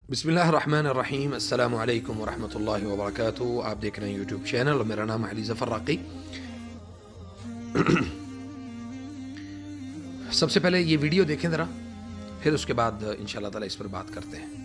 बिस्मिल्लाह रहमान रहीम। अस्सलामु अलैकुम वरहमतुल्लाहि वबरकातुहू। आप देख रहे हैं यूट्यूब चैनल और मेरा नाम है अली ज़फ़र राक़ी। सबसे पहले ये वीडियो देखें ज़रा, फिर उसके बाद इंशाअल्लाह ताला इस पर बात करते हैं।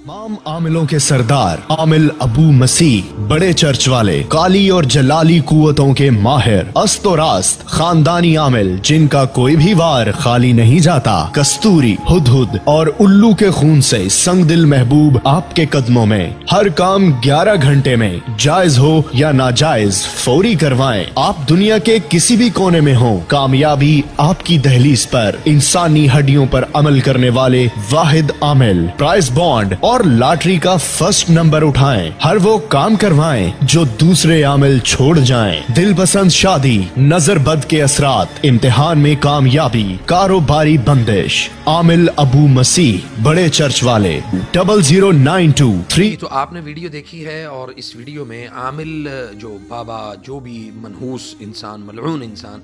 तमाम आमिलों के सरदार आमिल अबू मसीह, बड़े चर्च वाले, काली और जलाली कुव्वतों के माहिर, अस्तो रास्त खानदानी आमिल जिनका कोई भी वार खाली नहीं जाता, कस्तूरी, हुदहुद और उल्लू के खून से संगदिल महबूब आपके कदमों में। हर काम 11 घंटे में, जायज हो या नाजायज फौरी करवाएं। आप दुनिया के किसी भी कोने में हो, कामयाबी आपकी दहलीज पर। इंसानी हड्डियों पर अमल करने वाले वाहिद आमिल, प्राइस बॉन्ड और लॉटरी का फर्स्ट नंबर उठाएं। हर वो काम करवाएं जो दूसरे आमिल छोड़ जाएं। दिल पसंद शादी, नजर बद के असरात, इम्तिहान में कामयाबी, कारोबारी बंदिश। आमिल अबू मसीह, बड़े चर्च वाले, 00923। तो आपने वीडियो देखी है और इस वीडियो में आमिल जो बाबा, जो भी मनहूस इंसान, मलऊन इंसान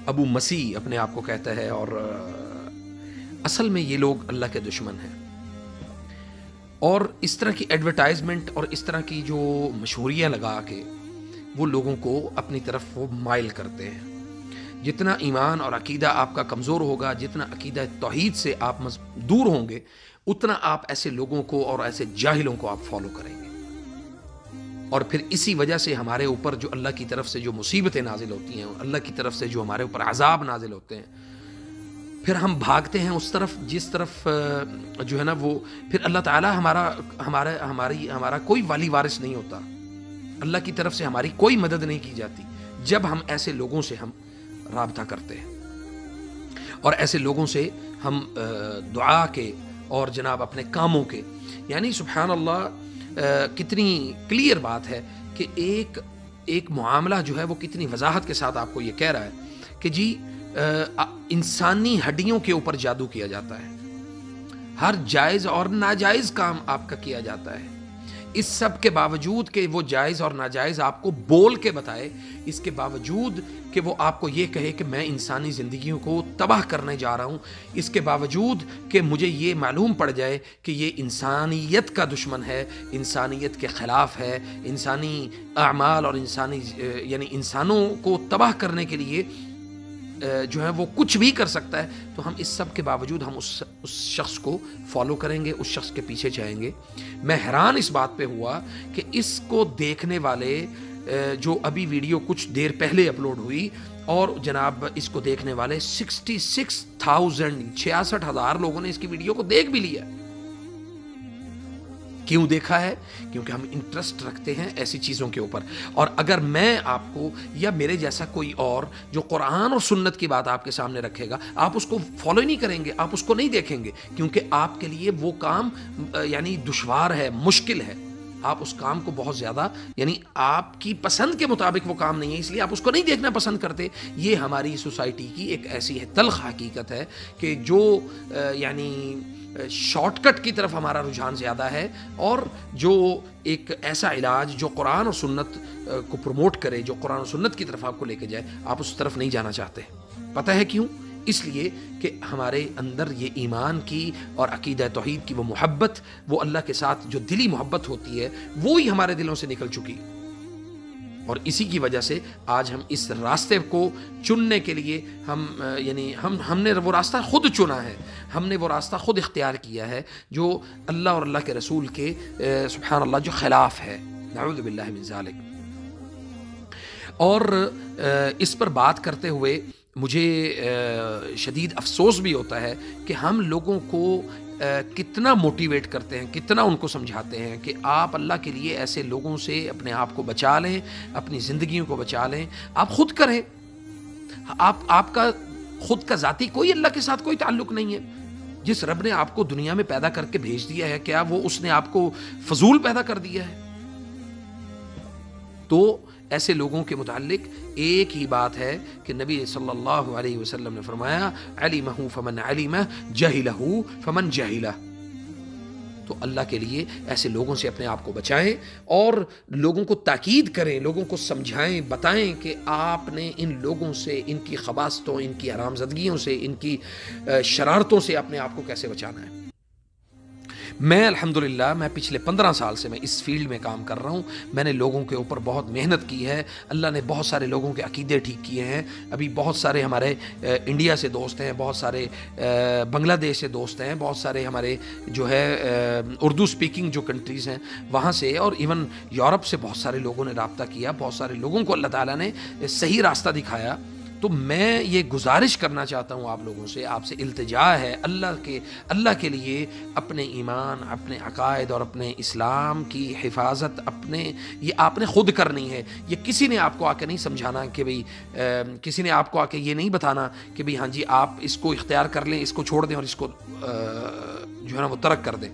अबू मसीह अपने आप को कहता है, और असल में ये लोग अल्लाह के दुश्मन हैं। और इस तरह की एडवर्टाइजमेंट और इस तरह की जो मशहूरियाँ लगा के वो लोगों को अपनी तरफ वो माइल करते हैं। जितना ईमान और अकीदा आपका कमज़ोर होगा, जितना अकीदा तौहीद से आप दूर होंगे, उतना आप ऐसे लोगों को और ऐसे जाहिलों को आप फॉलो करेंगे। और फिर इसी वजह से हमारे ऊपर जो अल्लाह की तरफ से जो मुसीबतें नाजिल होती हैं, अल्लाह की तरफ से जो हमारे ऊपर अजाब नाजिल होते हैं, फिर हम भागते हैं उस तरफ जिस तरफ जो है ना वो, फिर अल्लाह ताला हमारा कोई वाली वारिस नहीं होता। अल्लाह की तरफ से हमारी कोई मदद नहीं की जाती जब हम ऐसे लोगों से हम राबता करते हैं और ऐसे लोगों से हम दुआ के और जनाब अपने कामों के, यानी सुभान अल्लाह कितनी क्लियर बात है कि एक मामला जो है वो कितनी वजाहत के साथ आपको ये कह रहा है कि जी इंसानी हड्डियों के ऊपर जादू किया जाता है। हर जायज़ और नाजायज़ काम आपका किया जाता है। इस सब के बावजूद कि वो जायज़ और नाजायज़ आपको बोल के बताए, इसके बावजूद कि वो आपको ये कहे कि मैं इंसानी ज़िंदगियों को तबाह करने जा रहा हूँ, इसके बावजूद कि मुझे ये मालूम पड़ जाए कि ये इंसानियत का दुश्मन है, इंसानियत के ख़िलाफ़ है, इंसानी अमाल और इंसानी यानी इंसानों को तबाह करने के लिए जो है वो कुछ भी कर सकता है, तो हम इस सब के बावजूद हम उस शख्स को फॉलो करेंगे, उस शख्स के पीछे जाएंगे। मैं हैरान इस बात पे हुआ कि इसको देखने वाले जो अभी वीडियो कुछ देर पहले अपलोड हुई, और जनाब इसको देखने वाले 66,000 लोगों ने इसकी वीडियो को देख भी लिया। क्यों देखा है? क्योंकि हम इंटरेस्ट रखते हैं ऐसी चीज़ों के ऊपर। और अगर मैं आपको या मेरे जैसा कोई और जो कुरान और सुन्नत की बात आपके सामने रखेगा, आप उसको फॉलो ही नहीं करेंगे, आप उसको नहीं देखेंगे, क्योंकि आपके लिए वो काम यानी दुश्वार है, मुश्किल है। आप उस काम को बहुत ज़्यादा यानी आपकी पसंद के मुताबिक वो काम नहीं है, इसलिए आप उसको नहीं देखना पसंद करते। ये हमारी सोसाइटी की एक ऐसी है तल्ख हकीकत है कि जो यानी शॉर्टकट की तरफ हमारा रुझान ज़्यादा है, और जो एक ऐसा इलाज जो कुरान और सुन्नत को प्रमोट करे, जो कुरान और सुन्नत की तरफ आपको लेके जाए, आप उस तरफ नहीं जाना चाहते। पता है क्यों? इसलिए कि हमारे अंदर ये ईमान की और अकीदा तौहीद की वो मोहब्बत, वो अल्लाह के साथ जो दिली मोहब्बत होती है, वो ही हमारे दिलों से निकल चुकी। और इसी की वजह से आज हम इस रास्ते को चुनने के लिए हमने वो रास्ता खुद चुना है, हमने वो रास्ता खुद इख्तियार किया है जो अल्लाह और अल्लाह के रसूल के सुभान अल्लाह जो खिलाफ है, नऊज़ु बिल्लाहि मिन ज़ालिक। और इस पर बात करते हुए मुझे शदीद अफसोस भी होता है कि हम लोगों को कितना मोटिवेट करते हैं, कितना उनको समझाते हैं कि आप अल्लाह के लिए ऐसे लोगों से अपने आप को बचा लें, अपनी ज़िंदगियों को बचा लें। आप खुद करें, आपका खुद का ज़ाती कोई अल्लाह के साथ कोई ताल्लुक़ नहीं है। जिस रब ने आपको दुनिया में पैदा करके भेज दिया है, क्या वो उसने आपको फजूल पैदा कर दिया है? तो ऐसे लोगों के मुताल्लिक एक ही बात है कि नबी सल्लल्लाहु अलैहि वसल्लम ने फरमाया, अलिमहु फमन अलिमह, जहिलहु फमन जहिलह। तो अल्लाह के लिए ऐसे लोगों से अपने आप को बचाएं और लोगों को ताकीद करें, लोगों को समझाएं, बताएं कि आपने इन लोगों से, इनकी खबासतों, इनकी हरामज़दगियों से, इनकी शरारतों से अपने आप को कैसे बचाना है। میں الحمدللہ میں پچھلے 15 سال سے میں اس فیلڈ میں کام کر رہا ہوں. میں نے لوگوں کے اوپر بہت محنت کی ہے. اللہ نے بہت سارے لوگوں کے عقیدے ٹھیک کیے ہیں. ابھی بہت سارے ہمارے انڈیا سے دوست ہیں, بہت سارے بنگلہ دیش سے دوست ہیں, بہت سارے ہمارے جو ہے اردو اسپیکنگ جو کنٹریز ہیں وہاں سے, اور ایون یورپ سے بہت سارے لوگوں نے رابطہ کیا. بہت سارے لوگوں کو اللہ تعالیٰ نے صحیح راستہ دکھایا. تو میں یہ گزارش کرنا چاہتا ہوں آپ لوگوں سے, آپ سے التجا ہے اللہ کے لیے اپنے ایمان, اپنے عقائد اور اپنے اسلام کی حفاظت یہ آپ نے خود کرنی ہے. یہ کسی نے آپ کو آ کے نہیں سمجھانا کہ بھئی, کسی نے آپ کو آ کے یہ نہیں بتانا کہ بھئی ہاں جی آپ اس کو اختیار کر لیں, اس کو چھوڑ دیں اور اس کو جو ہے نا وہ ترک کر دیں,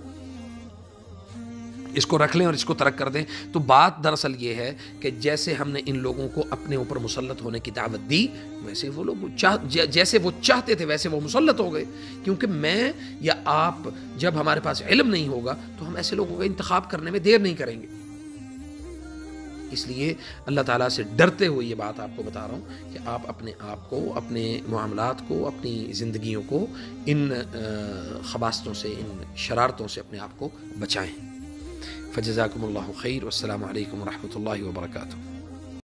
اس کو رکھ لیں اور اس کو ترک کر دیں. تو بات دراصل یہ ہے کہ جیسے ہم نے ان لوگوں کو اپنے اوپر مسلط ہونے کی دعوت دی, ویسے وہ لوگ جیسے وہ چاہتے تھے ویسے وہ مسلط ہو گئے. کیونکہ میں یا آپ جب ہمارے پاس علم نہیں ہوگا تو ہم ایسے لوگوں کا انتخاب کرنے میں دیر نہیں کریں گے. اس لیے اللہ تعالیٰ سے ڈرتے ہوئے یہ بات آپ کو بتا رہا ہوں کہ آپ اپنے آپ کو, اپنے معاملات کو, اپنی زندگیوں کو ان خباثتوں سے, ان شرارتوں سے اپنے آپ کو بچائیں. فجزاکم اللہ خیر, والسلام علیکم ورحمۃ اللہ وبرکاتہ.